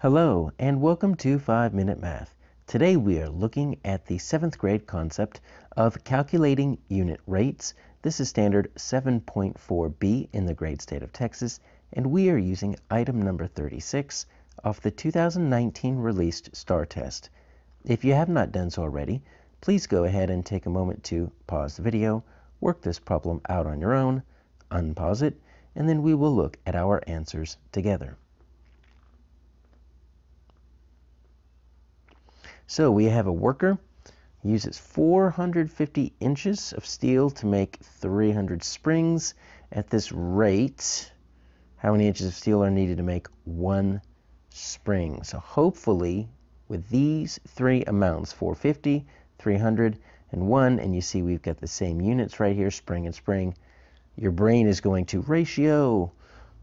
Hello, and welcome to 5-Minute Math. Today we are looking at the 7th grade concept of calculating unit rates. This is standard 7.4b in the great state of Texas, and we are using item number 36 of the 2019 released STAAR test. If you have not done so already, please go ahead and take a moment to pause the video, work this problem out on your own, unpause it, and then we will look at our answers together. So we have a worker uses 450 inches of steel to make 300 springs. At this rate, how many inches of steel are needed to make one spring? So hopefully with these three amounts, 450, 300, and 1, and you see we've got the same units right here, spring and spring, your brain is going to ratio.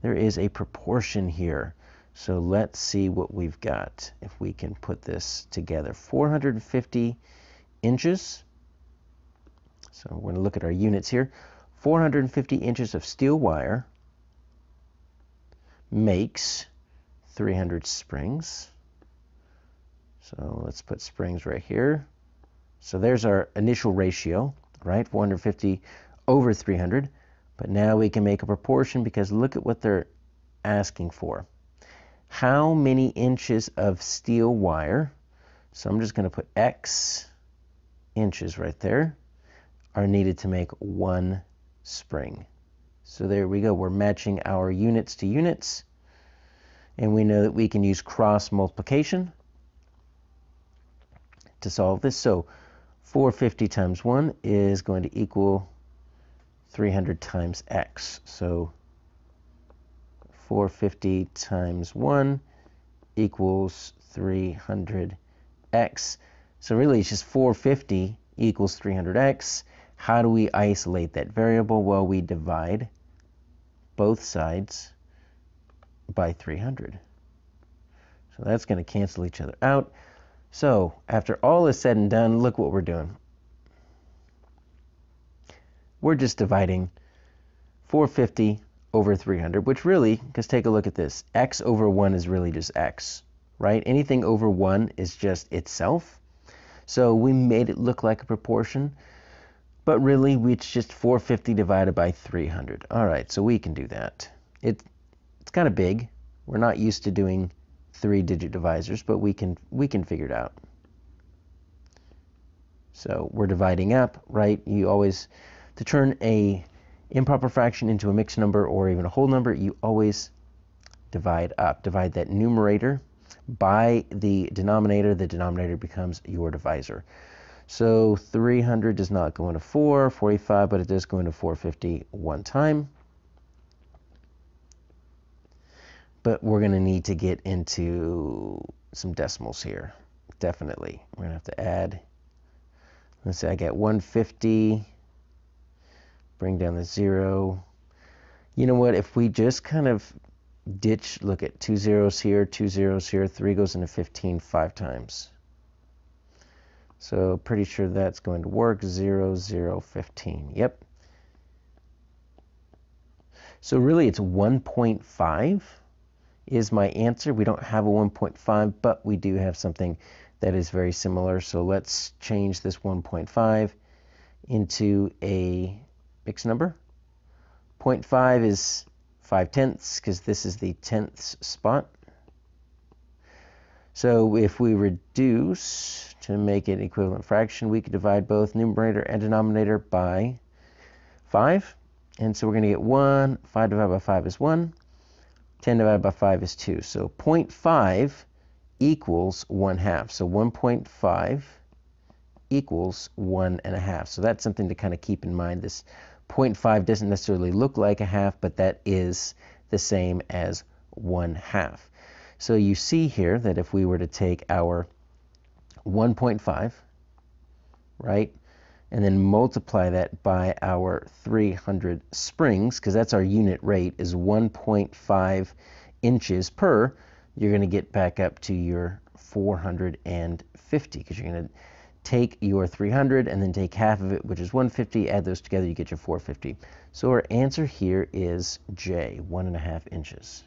There is a proportion here. So let's see what we've got if we can put this together. 450 inches. So we're going to look at our units here. 450 inches of steel wire makes 300 springs. So let's put springs right here. So there's our initial ratio, right? 450 over 300. But now we can make a proportion because look at what they're asking for. How many inches of steel wire, so I'm just going to put X inches right there, are needed to make one spring. So there we go. We're matching our units to units. And we know that we can use cross multiplication to solve this. So 450 times 1 is going to equal 300 times X. So 450 times 1 equals 300x. So really it's just 450 equals 300x. How do we isolate that variable? Well, we divide both sides by 300. So that's going to cancel each other out. So after all is said and done, look what we're doing. We're just dividing 450 over 300, which really, because take a look at this, x over 1 is really just x, right? Anything over 1 is just itself. So we made it look like a proportion, but really it's just 450 divided by 300. All right, so we can do that. It's kind of big. We're not used to doing 3-digit divisors, but we can figure it out. So we're dividing up, right? You always, to turn a improper fraction into a mixed number or even a whole number, you always divide up. Divide that numerator by the denominator. The denominator becomes your divisor. So 300 does not go into 445, but it does go into 450 one time. But we're going to need to get into some decimals here. Definitely. We're going to have to add. Let's say I get 150. Bring down the 0. You know what? If we just kind of ditch, look at 2 zeros here, 2 zeros here, 3 goes into 15 5 times. So pretty sure that's going to work. 0, 0, 15. Yep. So really it's 1.5 is my answer. We don't have a 1.5, but we do have something that is very similar. So let's change this 1.5 into a mixed number. 0.5 is 5/10 because this is the 10ths spot. So if we reduce to make it an equivalent fraction, we could divide both numerator and denominator by 5. And so we're going to get 1. 5 divided by 5 is 1. 10 divided by 5 is 2. So 0.5 equals 1/2. So 1.5 equals 1.5. So that's something to kind of keep in mind. This 0.5 doesn't necessarily look like a half, but that is the same as 1/2. So you see here that if we were to take our 1.5, right, and then multiply that by our 300 springs, because that's our unit rate, is 1.5 inches per, you're going to get back up to your 450, because you're going to take your 300 and then take half of it, which is 150, add those together, you get your 450. So our answer here is J, 1.5 inches.